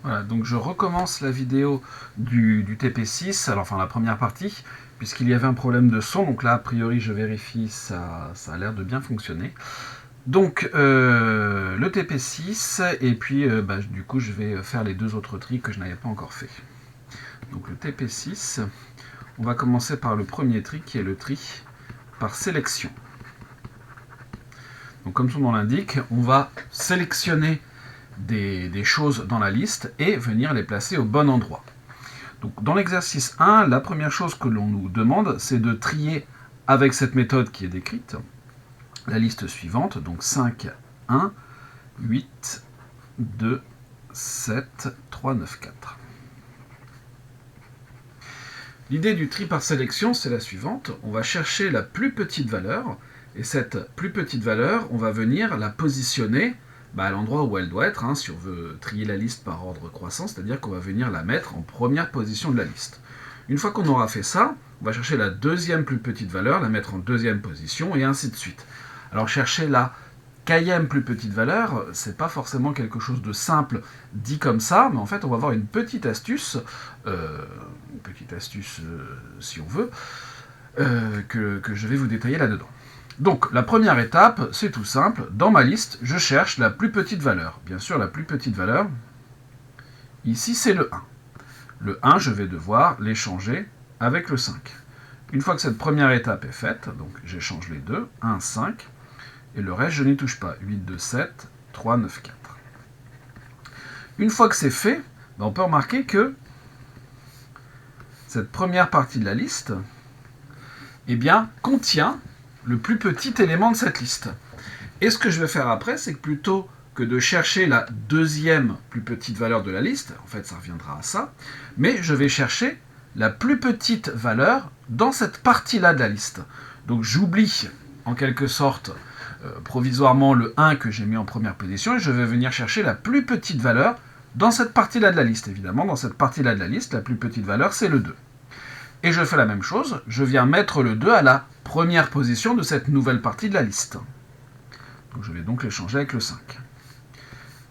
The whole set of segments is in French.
Voilà, donc je recommence la vidéo du TP6, alors enfin la première partie, puisqu'il y avait un problème de son, donc là a priori je vérifie, ça a l'air de bien fonctionner. Donc le TP6, et puis du coup je vais faire les deux autres tris que je n'avais pas encore fait. Donc le TP6, on va commencer par le premier tri qui est le tri par sélection. Donc comme son nom l'indique, on va sélectionner des choses dans la liste et venir les placer au bon endroit. Donc, dans l'exercice 1, la première chose que l'on nous demande, c'est de trier avec cette méthode qui est décrite la liste suivante, donc 5, 1, 8, 2, 7, 3, 9, 4. L'idée du tri par sélection, c'est la suivante. On va chercher la plus petite valeur, et cette plus petite valeur, on va venir la positionner à l'endroit où elle doit être, si on veut trier la liste par ordre croissant, c'est-à-dire qu'on va venir la mettre en première position de la liste. Une fois qu'on aura fait ça, on va chercher la deuxième plus petite valeur, la mettre en deuxième position, et ainsi de suite. Alors chercher la kème plus petite valeur, c'est pas forcément quelque chose de simple dit comme ça, mais en fait on va avoir une petite astuce si on veut, que je vais vous détailler là-dedans. Donc, la première étape, c'est tout simple. Dans ma liste, je cherche la plus petite valeur. Bien sûr, la plus petite valeur, ici, c'est le 1. Le 1, je vais devoir l'échanger avec le 5. Une fois que cette première étape est faite, donc j'échange les deux, 1, 5, et le reste, je n'y touche pas. 8, 2, 7, 3, 9, 4. Une fois que c'est fait, on peut remarquer que cette première partie de la liste contient le plus petit élément de cette liste. Et ce que je vais faire après, c'est que plutôt que de chercher la deuxième plus petite valeur de la liste, en fait ça reviendra à ça, mais je vais chercher la plus petite valeur dans cette partie-là de la liste. Donc j'oublie en quelque sorte provisoirement le 1 que j'ai mis en première position et je vais venir chercher la plus petite valeur dans cette partie-là de la liste. Évidemment, dans cette partie-là de la liste, la plus petite valeur c'est le 2. Et je fais la même chose, je viens mettre le 2 à la première position de cette nouvelle partie de la liste. Donc je vais donc l'échanger avec le 5.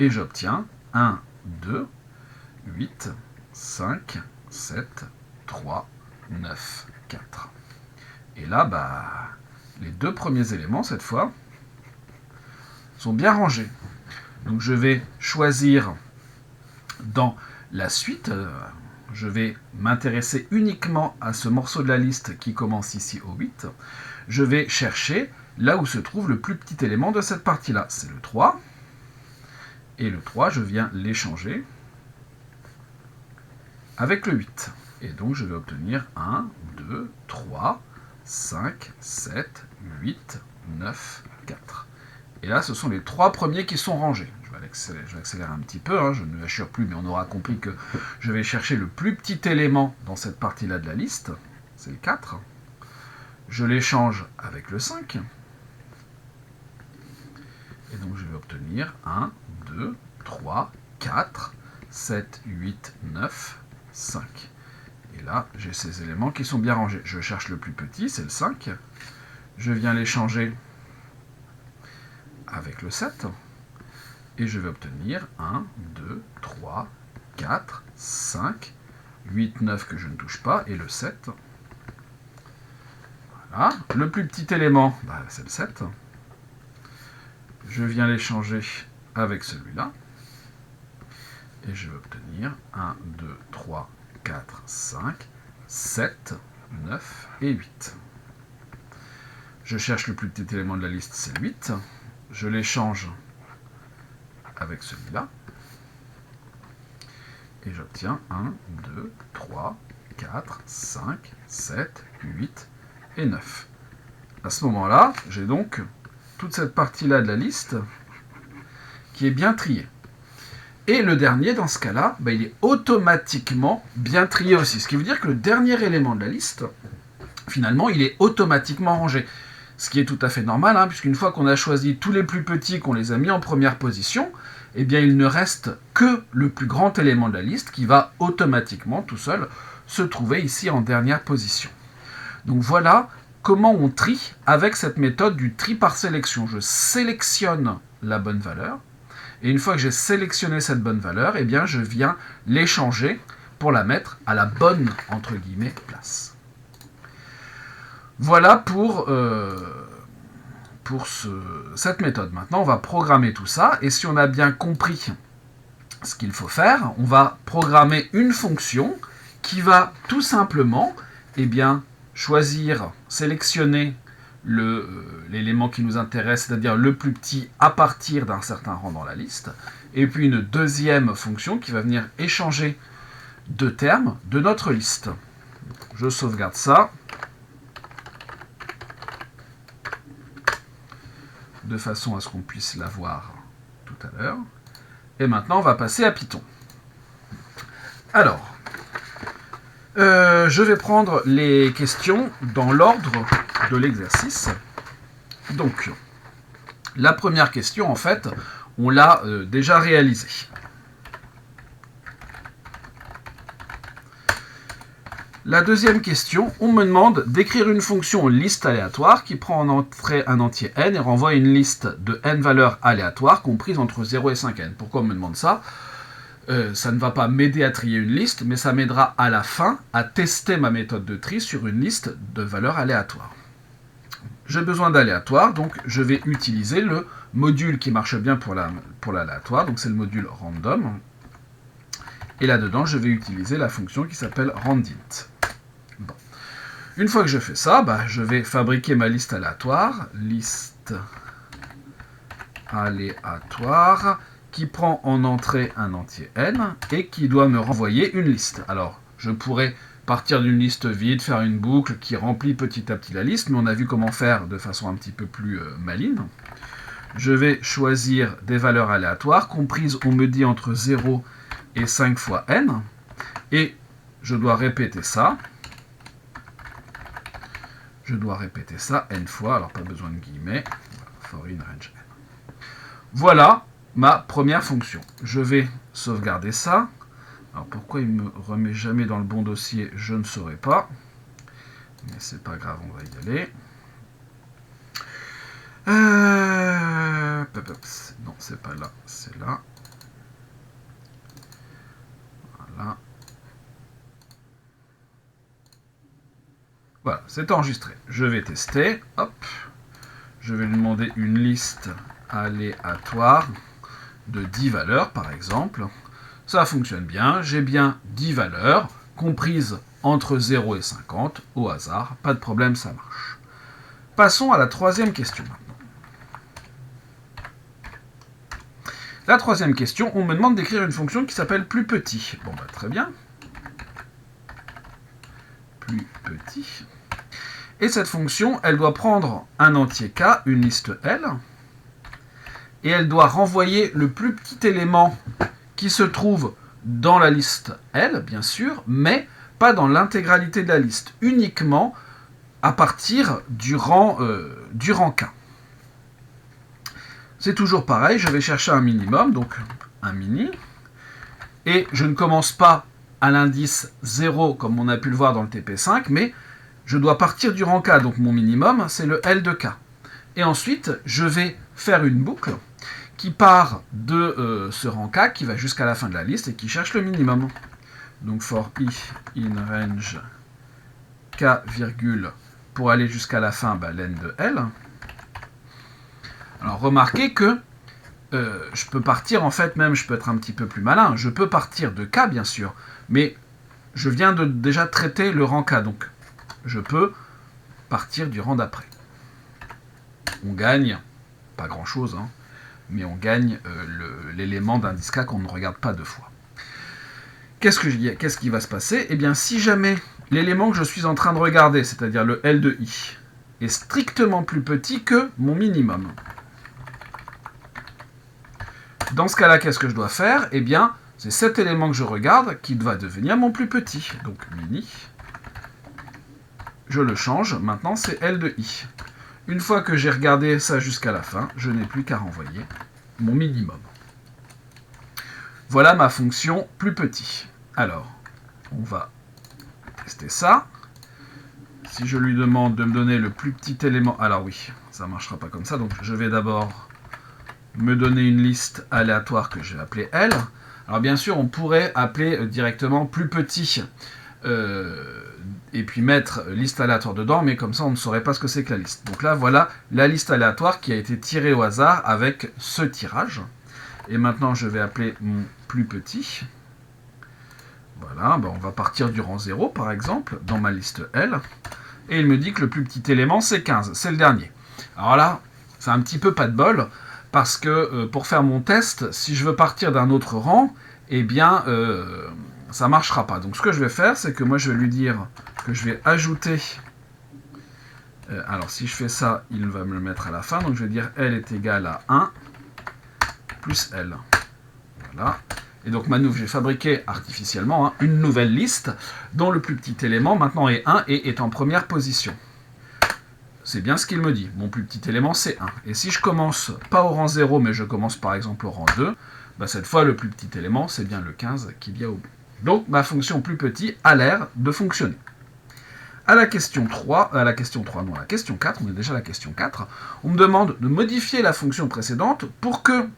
Et j'obtiens 1, 2, 8, 5, 7, 3, 9, 4. Et là, les deux premiers éléments, cette fois, sont bien rangés. Donc je vais choisir dans la suite, je vais m'intéresser uniquement à ce morceau de la liste qui commence ici au 8. Je vais chercher là où se trouve le plus petit élément de cette partie-là. C'est le 3. Et le 3, je viens l'échanger avec le 8. Et donc je vais obtenir 1, 2, 3, 5, 7, 8, 9, 4. Et là, ce sont les trois premiers qui sont rangés. Je vais accélérer un petit peu, je ne l'assure plus, mais on aura compris que je vais chercher le plus petit élément dans cette partie-là de la liste, c'est le 4. Je l'échange avec le 5. Et donc je vais obtenir 1, 2, 3, 4, 7, 8, 9, 5. Et là, j'ai ces éléments qui sont bien rangés. Je cherche le plus petit, c'est le 5. Je viens l'échanger avec le 7. Et je vais obtenir 1, 2, 3, 4, 5, 8, 9 que je ne touche pas, et le 7. Voilà. Le plus petit élément, c'est le 7. Je viens l'échanger avec celui-là. Et je vais obtenir 1, 2, 3, 4, 5, 7, 9 et 8. Je cherche le plus petit élément de la liste, c'est le 8. Je l'échange avec celui-là. Et j'obtiens 1, 2, 3, 4, 5, 7, 8 et 9. À ce moment-là, j'ai donc toute cette partie-là de la liste qui est bien triée. Et le dernier, dans ce cas-là, il est automatiquement bien trié aussi. Ce qui veut dire que le dernier élément de la liste, finalement, il est automatiquement rangé. Ce qui est tout à fait normal, puisqu'une fois qu'on a choisi tous les plus petits, qu'on les a mis en première position, il ne reste que le plus grand élément de la liste qui va automatiquement, tout seul, se trouver ici en dernière position. Donc voilà comment on trie avec cette méthode du tri par sélection. Je sélectionne la bonne valeur, Et une fois que j'ai sélectionné cette bonne valeur, eh bien, je viens l'échanger pour la mettre à la bonne, entre guillemets, place. Voilà pour cette méthode. Maintenant, on va programmer tout ça, et si on a bien compris ce qu'il faut faire, on va programmer une fonction qui va tout simplement choisir, sélectionner l'élément qui nous intéresse, c'est-à-dire le plus petit à partir d'un certain rang dans la liste, et puis une deuxième fonction qui va venir échanger deux termes de notre liste. Je sauvegarde ça, de façon à ce qu'on puisse la voir tout à l'heure. Et maintenant, on va passer à Python. Alors, je vais prendre les questions dans l'ordre de l'exercice. Donc, la première question, en fait, on l'a déjà réalisée. La deuxième question, on me demande d'écrire une fonction liste aléatoire qui prend en entrée un entier n et renvoie une liste de n valeurs aléatoires comprises entre 0 et 5n. Pourquoi on me demande ça ? Ça ne va pas m'aider à trier une liste, mais ça m'aidera à la fin à tester ma méthode de tri sur une liste de valeurs aléatoires. J'ai besoin d'aléatoire, donc je vais utiliser le module qui marche bien pour l'aléatoire, donc c'est le module random. Et là-dedans, je vais utiliser la fonction qui s'appelle randint. Bon. Une fois que je fais ça, je vais fabriquer ma liste aléatoire, qui prend en entrée un entier n et qui doit me renvoyer une liste. Alors, je pourrais partir d'une liste vide, faire une boucle qui remplit petit à petit la liste, mais on a vu comment faire de façon un petit peu plus maligne. Je vais choisir des valeurs aléatoires, comprises, on me dit, entre 0 et 5 fois n, et je dois répéter ça. N fois, alors pas besoin de guillemets, for in range n. Voilà ma première fonction. Je vais sauvegarder ça. Alors pourquoi il ne me remet jamais dans le bon dossier, je ne saurais pas. Mais c'est pas grave, on va y aller. Non, c'est pas là, c'est là. Voilà. Voilà, c'est enregistré. Je vais tester. Hop. Je vais lui demander une liste aléatoire de 10 valeurs, par exemple. Ça fonctionne bien. J'ai bien 10 valeurs, comprises entre 0 et 50, au hasard. Pas de problème, ça marche. Passons à la troisième question maintenant. La troisième question, on me demande d'écrire une fonction qui s'appelle plus petit. Bon, très bien. Plus petit. Et cette fonction, elle doit prendre un entier k, une liste L, et elle doit renvoyer le plus petit élément qui se trouve dans la liste L, bien sûr, mais pas dans l'intégralité de la liste, uniquement à partir du rang k. C'est toujours pareil, je vais chercher un minimum, donc un mini, et je ne commence pas à l'indice 0, comme on a pu le voir dans le TP5, mais je dois partir du rang k, donc mon minimum, c'est le L de k. Et ensuite, je vais faire une boucle qui part de ce rang k, qui va jusqu'à la fin de la liste, et qui cherche le minimum. Donc for i in range k, virgule, pour aller jusqu'à la fin, len de L. Alors remarquez que je peux partir, en fait, même je peux être un petit peu plus malin, je peux partir de k, bien sûr, mais je viens de déjà traiter le rang k, donc je peux partir du rang d'après. On gagne, pas grand-chose, hein, mais on gagne l'élément d'indice k qu'on ne regarde pas deux fois. Qu'est-ce qui va se passer ? Eh bien, si jamais l'élément que je suis en train de regarder, c'est-à-dire le L de i, est strictement plus petit que mon minimum, dans ce cas-là, qu'est-ce que je dois faire ? Eh bien, c'est cet élément que je regarde qui va devenir mon plus petit. Donc, mini. Je le change. Maintenant, c'est L de i. Une fois que j'ai regardé ça jusqu'à la fin, je n'ai plus qu'à renvoyer mon minimum. Voilà ma fonction plus petit. Alors, on va tester ça. Si je lui demande de me donner le plus petit élément... Alors oui, ça ne marchera pas comme ça. Donc, je vais d'abord me donner une liste aléatoire que je vais appeler L. Alors bien sûr, on pourrait appeler directement plus petit et puis mettre liste aléatoire dedans, mais comme ça, on ne saurait pas ce que c'est que la liste. Donc là, voilà la liste aléatoire qui a été tirée au hasard avec ce tirage. Et maintenant, je vais appeler mon plus petit. Voilà, ben on va partir du rang 0, par exemple, dans ma liste L. Et il me dit que le plus petit élément, c'est 15. C'est le dernier. Alors là, c'est un petit peu pas de bol, parce que pour faire mon test, si je veux partir d'un autre rang, eh bien, ça ne marchera pas. Donc ce que je vais faire, c'est que moi, je vais lui dire que je vais ajouter... alors si je fais ça, il va me le mettre à la fin. Donc je vais dire L est égal à 1 plus L. Voilà. Et donc maintenant, j'ai fabriqué artificiellement une nouvelle liste dont le plus petit élément maintenant est 1 et est en première position. C'est bien ce qu'il me dit. Mon plus petit élément, c'est 1. Et si je commence pas au rang 0, mais je commence par exemple au rang 2, bah cette fois, le plus petit élément, c'est bien le 15 qu'il y a au bout. Donc, ma fonction plus petit a l'air de fonctionner. À la question 4, on est déjà à la question 4, on me demande de modifier la fonction précédente pour que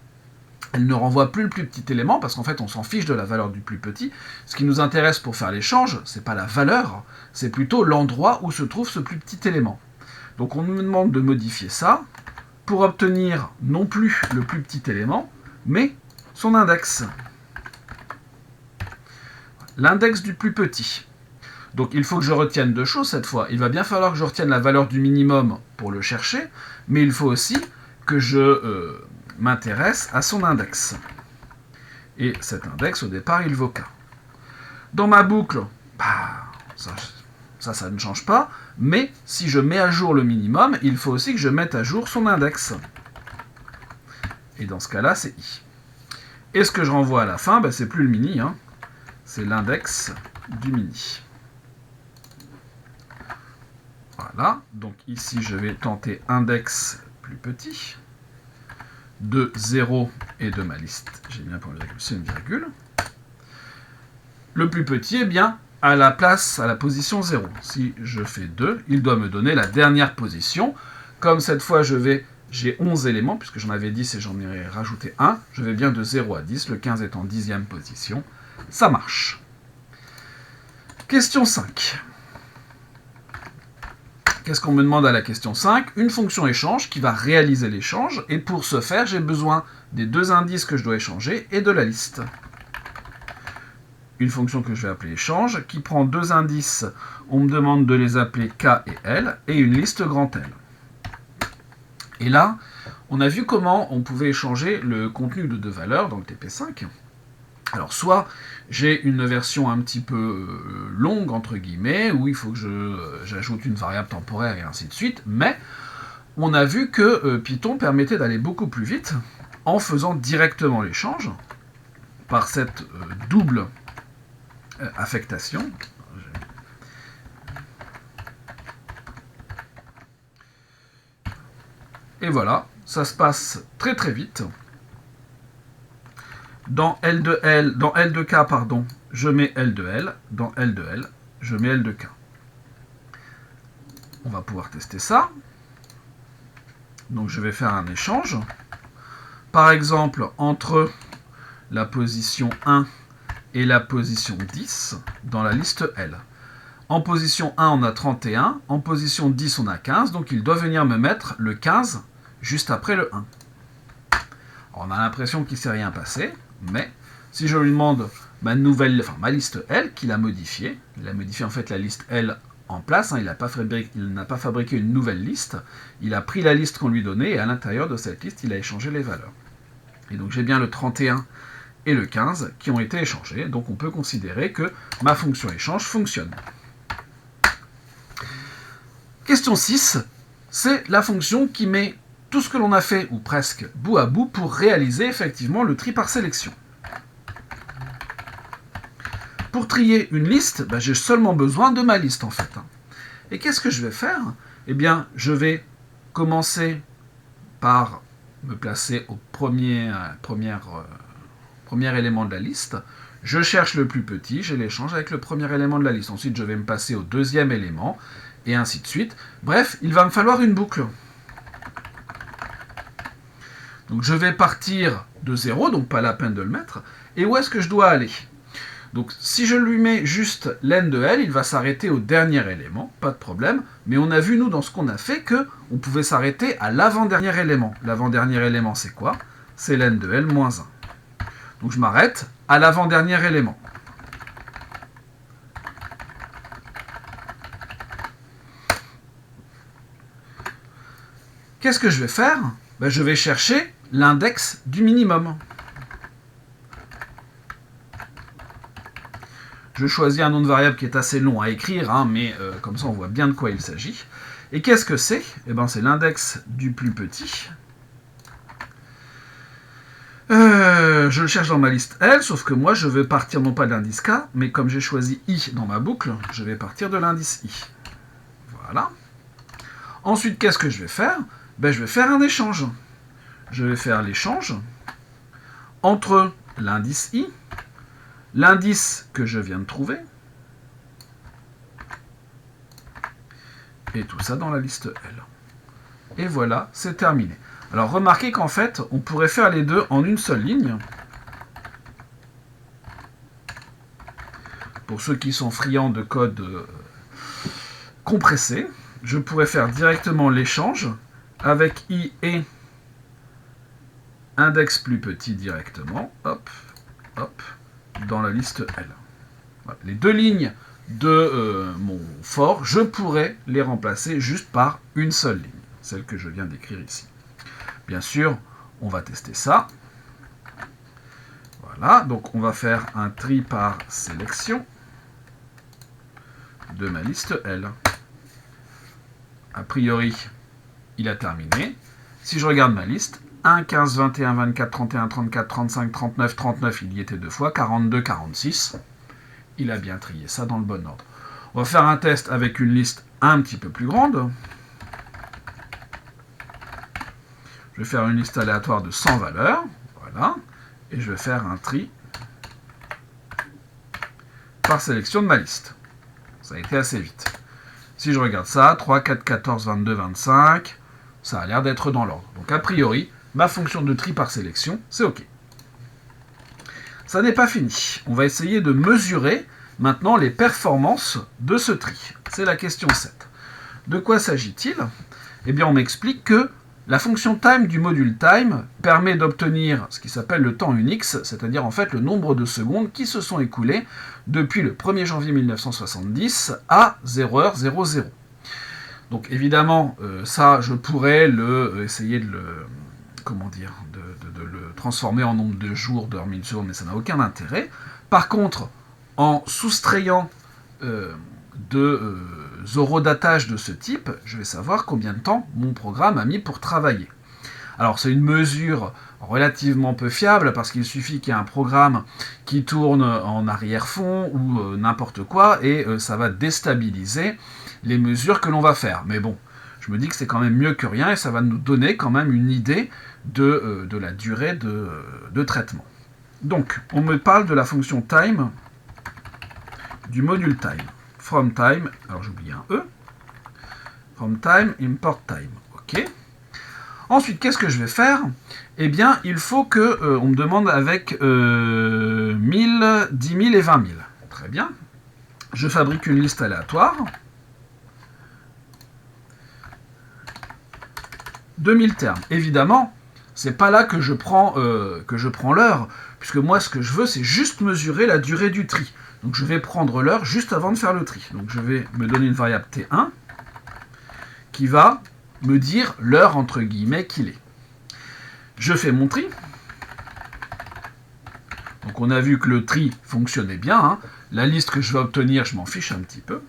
elle ne renvoie plus le plus petit élément, parce qu'en fait, on s'en fiche de la valeur du plus petit. Ce qui nous intéresse pour faire l'échange, c'est pas la valeur, c'est plutôt l'endroit où se trouve ce plus petit élément. Donc on me demande de modifier ça pour obtenir non plus le plus petit élément, mais son index. L'index du plus petit. Donc il faut que je retienne deux choses cette fois. Il va bien falloir que je retienne la valeur du minimum pour le chercher, mais il faut aussi que je m'intéresse à son index. Et cet index, au départ, il vaut k. Dans ma boucle, ça ne change pas, mais si je mets à jour le minimum, il faut aussi que je mette à jour son index. Et dans ce cas-là, c'est i. Et ce que je renvoie à la fin, c'est plus le mini, c'est l'index du mini. Voilà, donc ici je vais tenter index plus petit de 0 et de ma liste. J'ai bien pour le virgule, c'est une virgule. Le plus petit est bien à la position 0. Si je fais 2, il doit me donner la dernière position. Comme cette fois j'ai 11 éléments, puisque j'en avais 10 et j'en ai rajouté 1, je vais bien de 0 à 10, le 15 est en 10e position. Ça marche. Question 5. Qu'est-ce qu'on me demande à la question 5 ? Une fonction échange qui va réaliser l'échange, et pour ce faire, j'ai besoin des deux indices que je dois échanger et de la liste. Une fonction que je vais appeler échange, qui prend deux indices, on me demande de les appeler k et l, et une liste grand L. Et là, on a vu comment on pouvait échanger le contenu de deux valeurs dans le TP5. Alors, soit j'ai une version un petit peu longue, entre guillemets, où il faut que j'ajoute une variable temporaire et ainsi de suite, mais on a vu que Python permettait d'aller beaucoup plus vite en faisant directement l'échange par cette double affectation. Et voilà, ça se passe très très vite. Dans L de K, je mets L de L. Dans L de L, je mets L de K. On va pouvoir tester ça. Donc je vais faire un échange. Par exemple, entre la position 1 et la position 10 dans la liste L. En position 1, on a 31. En position 10, on a 15. Donc il doit venir me mettre le 15 juste après le 1. Alors, on a l'impression qu'il ne s'est rien passé. Mais si je lui demande ma liste L, qu'il a modifiée, il a modifié en fait la liste L en place, il n'a pas fabriqué une nouvelle liste, il a pris la liste qu'on lui donnait et à l'intérieur de cette liste, il a échangé les valeurs. Et donc j'ai bien le 31 et le 15 qui ont été échangés, donc on peut considérer que ma fonction échange fonctionne. Question 6, c'est la fonction qui met tout ce que l'on a fait, ou presque, bout à bout, pour réaliser effectivement le tri par sélection. Pour trier une liste, j'ai seulement besoin de ma liste en fait. Et qu'est-ce que je vais faire ? Eh bien, je vais commencer par me placer au premier élément de la liste. Je cherche le plus petit, je l'échange avec le premier élément de la liste. Ensuite, je vais me passer au deuxième élément, et ainsi de suite. Bref, il va me falloir une boucle. Donc je vais partir de 0, donc pas la peine de le mettre. Et où est-ce que je dois aller? Donc si je lui mets juste len de L, il va s'arrêter au dernier élément, pas de problème. Mais on a vu, nous, dans ce qu'on a fait, qu'on pouvait s'arrêter à l'avant-dernier élément. L'avant-dernier élément, c'est quoi? C'est len de L moins 1. Donc je m'arrête à l'avant-dernier élément. Qu'est-ce que je vais faire? Je vais chercher l'index du minimum. Je choisis un nom de variable qui est assez long à écrire, hein, mais comme ça on voit bien de quoi il s'agit. Et qu'est-ce que c'est? C'est l'index du plus petit. Je le cherche dans ma liste L, sauf que moi je veux partir non pas de l'indice K, mais comme j'ai choisi I dans ma boucle, je vais partir de l'indice I. Voilà. Ensuite, qu'est-ce que je vais faire? Je vais faire un échange. Je vais faire l'échange entre l'indice I, l'indice que je viens de trouver, et tout ça dans la liste L. Et voilà, c'est terminé. Alors remarquez qu'en fait, on pourrait faire les deux en une seule ligne. Pour ceux qui sont friands de code compressé, je pourrais faire directement l'échange avec I et index plus petit directement, hop, hop, dans la liste L. Voilà. Les deux lignes de mon for, je pourrais les remplacer juste par une seule ligne, celle que je viens d'écrire ici. Bien sûr, on va tester ça. Voilà, donc on va faire un tri par sélection de ma liste L. A priori, il a terminé. Si je regarde ma liste, 1, 15, 21, 24, 31, 34, 35, 39, 39, il y était deux fois, 42, 46. Il a bien trié ça dans le bon ordre. On va faire un test avec une liste un petit peu plus grande. Je vais faire une liste aléatoire de 100 valeurs. Voilà. Et je vais faire un tri par sélection de ma liste. Ça a été assez vite. Si je regarde ça, 3, 4, 14, 22, 25, ça a l'air d'être dans l'ordre. Donc a priori, ma fonction de tri par sélection, c'est OK. Ça n'est pas fini. On va essayer de mesurer maintenant les performances de ce tri. C'est la question 7. De quoi s'agit-il? Eh bien, on m'explique que la fonction time du module time permet d'obtenir ce qui s'appelle le temps Unix, c'est-à-dire en fait le nombre de secondes qui se sont écoulées depuis le 1er janvier 1970 à 0h00. Donc évidemment, ça, je pourrais essayer de le transformer en nombre de jours, d'heures, minutes, secondes, mais ça n'a aucun intérêt. Par contre, en soustrayant horodatage de ce type, je vais savoir combien de temps mon programme a mis pour travailler. Alors c'est une mesure relativement peu fiable parce qu'il suffit qu'il y ait un programme qui tourne en arrière-fond ou n'importe quoi et ça va déstabiliser les mesures que l'on va faire. Mais bon, je me dis que c'est quand même mieux que rien et ça va nous donner quand même une idée de la durée de traitement. Donc, on me parle de la fonction time du module time. From time, alors j'oublie un E. From time, import time. OK. Ensuite, qu'est-ce que je vais faire? Eh bien, il faut que on me demande avec 1000, 10 000 et 20 000. Très bien. Je fabrique une liste aléatoire. 2000 termes. Évidemment, c'est pas là que je prends l'heure, puisque moi, ce que je veux, c'est juste mesurer la durée du tri. Donc, je vais prendre l'heure juste avant de faire le tri. Donc, je vais me donner une variable T1 qui va me dire l'heure, entre guillemets, qu'il est. Je fais mon tri. Donc, on a vu que le tri fonctionnait bien. Hein. La liste que je vais obtenir, je m'en fiche un petit peu.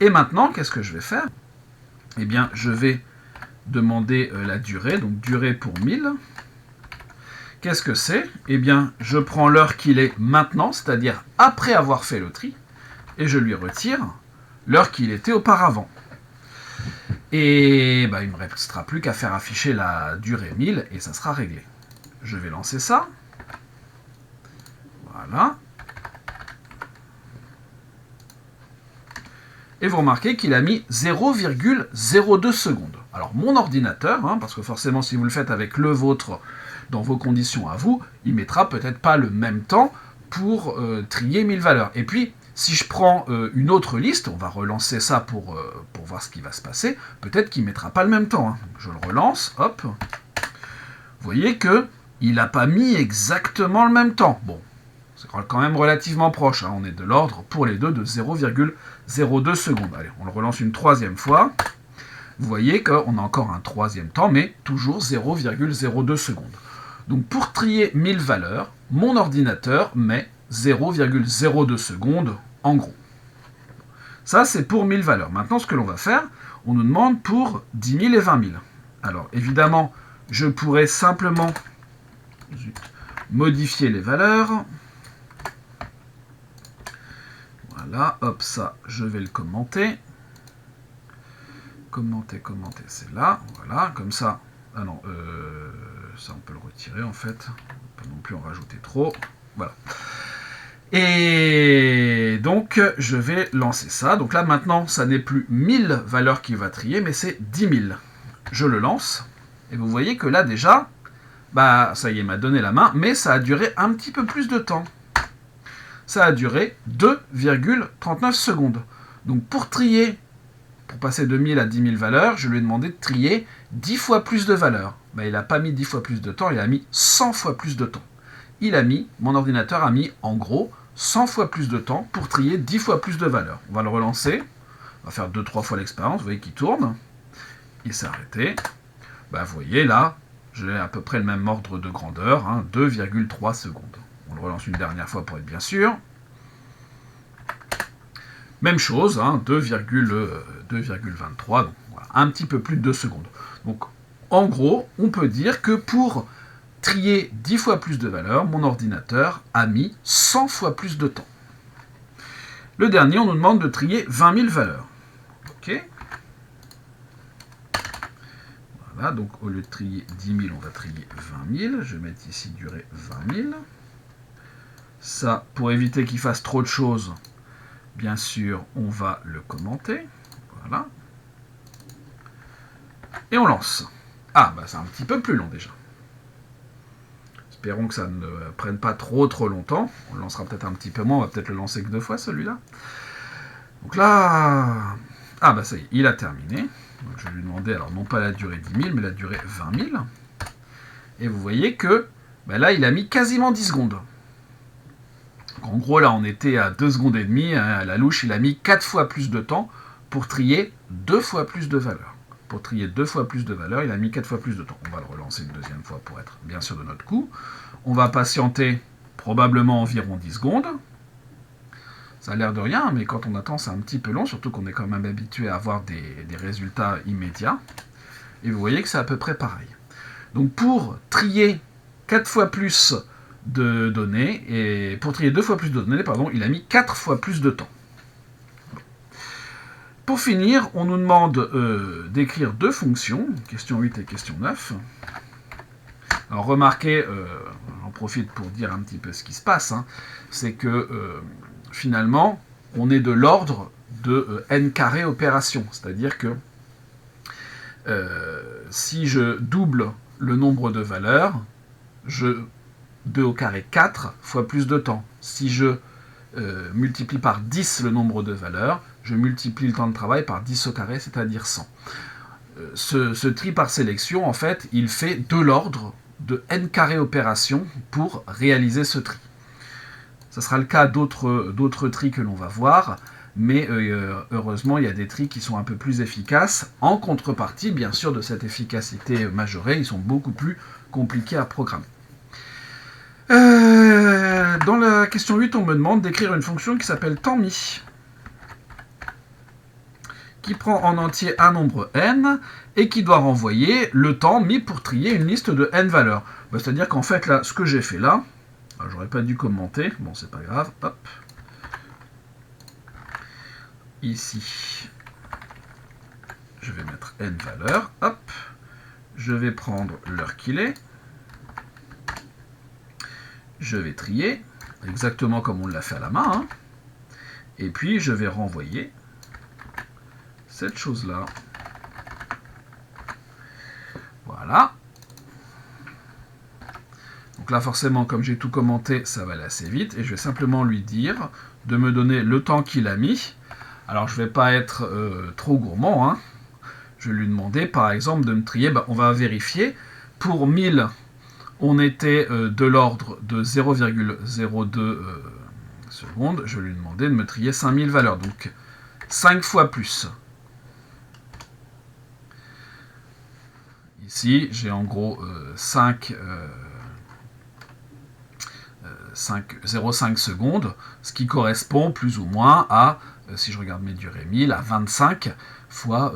Et maintenant, qu'est-ce que je vais faire? Eh bien, je vais demander la durée, donc durée pour 1000. Qu'est-ce que c'est? Eh bien, je prends l'heure qu'il est maintenant, c'est-à-dire après avoir fait le tri, et je lui retire l'heure qu'il était auparavant. Et il ne me restera plus qu'à faire afficher la durée 1000, et ça sera réglé. Je vais lancer ça. Voilà. Et vous remarquez qu'il a mis 0,02 secondes. Alors mon ordinateur, parce que forcément si vous le faites avec le vôtre, dans vos conditions à vous, il mettra peut-être pas le même temps pour trier 1000 valeurs. Et puis, si je prends une autre liste, on va relancer ça pour voir ce qui va se passer, peut-être qu'il ne mettra pas le même temps. Hein. Je le relance, hop. Vous voyez qu'il n'a pas mis exactement le même temps. Bon, c'est quand même relativement proche. Hein. On est de l'ordre, pour les deux, de 0,02 secondes. Allez, on le relance une troisième fois. Vous voyez qu'on a encore un troisième temps, mais toujours 0,02 secondes. Donc pour trier 1000 valeurs, mon ordinateur met 0,02 secondes en gros. Ça, c'est pour 1000 valeurs. Maintenant, ce que l'on va faire, on nous demande pour 10 000 et 20 000. Alors, évidemment, je pourrais simplement modifier les valeurs. Voilà, hop, ça, je vais le commenter. Commenter, c'est là. Voilà, comme ça. Ah non, ça, on peut le retirer, en fait. On peut non plus en rajouter trop. Voilà. Et donc, je vais lancer ça. Donc là, maintenant, ça n'est plus 1000 valeurs qu'il va trier, mais c'est 10 000. Je le lance. Et vous voyez que là, déjà, bah, ça y est, il m'a donné la main, mais ça a duré un petit peu plus de temps. Ça a duré 2,39 secondes. Donc, pour trier, pour passer de 1000 à 10 000 valeurs, je lui ai demandé de trier 10 fois plus de valeurs. Bah, il n'a pas mis 10 fois plus de temps, il a mis 100 fois plus de temps. Mon ordinateur a mis, en gros, 100 fois plus de temps pour trier 10 fois plus de valeurs. On va le relancer. On va faire 2-3 fois l'expérience. Vous voyez qu'il tourne. Il s'est arrêté. Bah, vous voyez, là, j'ai à peu près le même ordre de grandeur, hein, 2,3 secondes. On le relance une dernière fois pour être bien sûr. Même chose, hein, 2,23. Donc, voilà, un petit peu plus de 2 secondes. Donc, en gros, on peut dire que pour trier 10 fois plus de valeurs, mon ordinateur a mis 100 fois plus de temps. Le dernier, on nous demande de trier 20 000 valeurs. Ok. Voilà, donc au lieu de trier 10 000, on va trier 20 000. Je vais mettre ici durée 20 000. Ça, pour éviter qu'il fasse trop de choses, bien sûr, on va le commenter. Voilà. Et on lance. Ah, bah c'est un petit peu plus long déjà. Espérons que ça ne prenne pas trop longtemps. On le lancera peut-être un petit peu moins, on va peut-être le lancer que 2 fois celui-là. Donc là... Ah bah ça y est, il a terminé. Donc je vais lui demander, alors non pas la durée 10 000, mais la durée 20 000. Et vous voyez que bah là, il a mis quasiment 10 secondes. Donc en gros, là, on était à 2 secondes et demie. Hein, à la louche, il a mis 4 fois plus de temps pour trier 2 fois plus de valeurs. Pour trier 2 fois plus de valeurs, il a mis 4 fois plus de temps. On va le relancer une deuxième fois pour être bien sûr de notre coup. On va patienter probablement environ 10 secondes. Ça a l'air de rien, mais quand on attend, c'est un petit peu long, surtout qu'on est quand même habitué à avoir des résultats immédiats. Et vous voyez que c'est à peu près pareil. Donc pour trier 4 fois plus de données, et pour trier 2 fois plus de données, pardon, il a mis 4 fois plus de temps. Pour finir, on nous demande d'écrire 2 fonctions, question 8 et question 9. Alors remarquez, j'en profite pour dire un petit peu ce qui se passe, hein, c'est que finalement, on est de l'ordre de n carré opération, c'est-à-dire que si je double le nombre de valeurs, 2 au carré 4 fois plus de temps. Si je multiplie par 10 le nombre de valeurs, je multiplie le temps de travail par 10 au carré, c'est-à-dire 100. Ce tri par sélection, en fait, il fait de l'ordre de n carré opération pour réaliser ce tri. Ce sera le cas d'autres tris que l'on va voir, mais heureusement, il y a des tris qui sont un peu plus efficaces. En contrepartie, bien sûr, de cette efficacité majorée, ils sont beaucoup plus compliqués à programmer. Dans la question 8, on me demande d'écrire une fonction qui s'appelle temps_mis, qui prend en entier un nombre n et qui doit renvoyer le temps mis pour trier une liste de n valeurs. Bah, c'est-à-dire qu'en fait, là, ce que j'ai fait là, j'aurais pas dû commenter, bon, c'est pas grave, hop. Ici, je vais mettre n valeurs, hop. Je vais prendre l'heure qu'il est. Je vais trier, exactement comme on l'a fait à la main, hein. Et puis je vais renvoyer cette chose-là. Voilà. Donc là, forcément, comme j'ai tout commenté, ça va aller assez vite. Et je vais simplement lui dire de me donner le temps qu'il a mis. Alors, je ne vais pas être trop gourmand. Hein. Je vais lui demander, par exemple, de me trier. On va vérifier. Pour 1000, on était de l'ordre de 0,02 secondes. Je vais lui demander de me trier 5000 valeurs. Donc, 5 fois plus. Ici, j'ai en gros 0,5 secondes, ce qui correspond plus ou moins à, si je regarde mes durées 1000, à 25 fois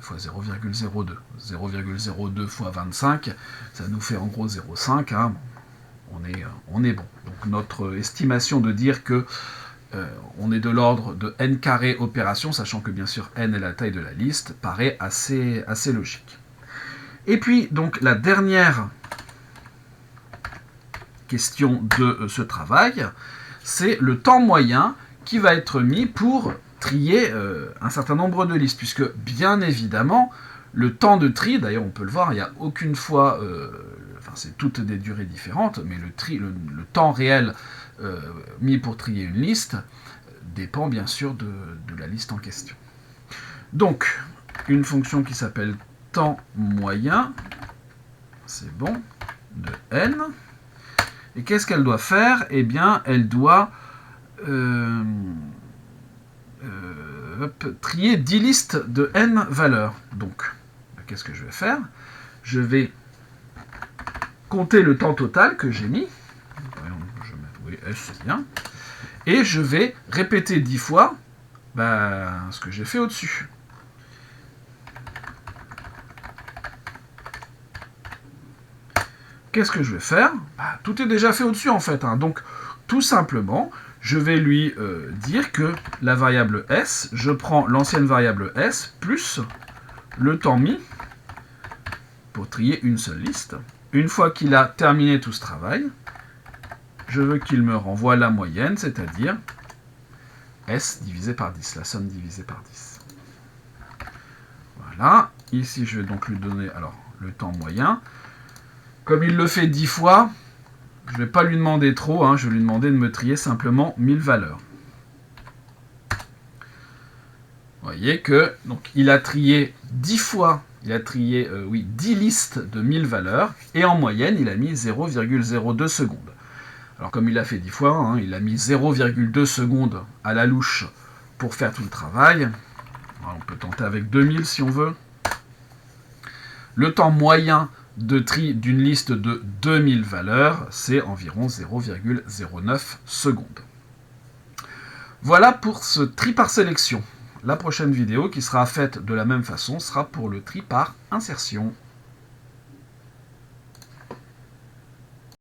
0,02. 0,02 fois 25, ça nous fait en gros 0,5. Hein. On est bon. Donc notre estimation de dire que on est de l'ordre de n carré opération, sachant que bien sûr n est la taille de la liste, paraît assez logique. Et puis, donc, la dernière question de ce travail, c'est le temps moyen qui va être mis pour trier un certain nombre de listes, puisque, bien évidemment, le temps de tri, d'ailleurs, on peut le voir, il n'y a aucune fois, c'est toutes des durées différentes, mais le temps réel mis pour trier une liste dépend, bien sûr, de la liste en question. Donc, une fonction qui s'appelle temps moyen, c'est bon, de n. Et qu'est-ce qu'elle doit faire? Eh bien, elle doit trier 10 listes de n valeurs. Donc, qu'est-ce que je vais faire? Je vais compter le temps total que j'ai mis. Oui, c'est bien. Et je vais répéter 10 fois ce que j'ai fait au-dessus. Qu'est-ce que je vais faire? Tout est déjà fait au-dessus en fait. Hein. Donc tout simplement, je vais lui dire que la variable s, je prends l'ancienne variable s plus le temps mis pour trier une seule liste. Une fois qu'il a terminé tout ce travail, je veux qu'il me renvoie la moyenne, c'est-à-dire s divisé par 10, la somme divisée par 10. Voilà. Ici, je vais donc lui donner le temps moyen. Comme il le fait 10 fois, je ne vais pas lui demander trop, hein, je vais lui demander de me trier simplement 1000 valeurs. Vous voyez que donc, il a trié 10 fois, il a trié 10 listes de 1000 valeurs, et en moyenne, il a mis 0,02 secondes. Alors comme il a fait 10 fois, hein, il a mis 0,2 secondes à la louche pour faire tout le travail. Alors, on peut tenter avec 2000 si on veut. Le temps moyen de tri d'une liste de 2000 valeurs, c'est environ 0,09 secondes. Voilà pour ce tri par sélection. La prochaine vidéo, qui sera faite de la même façon, sera pour le tri par insertion.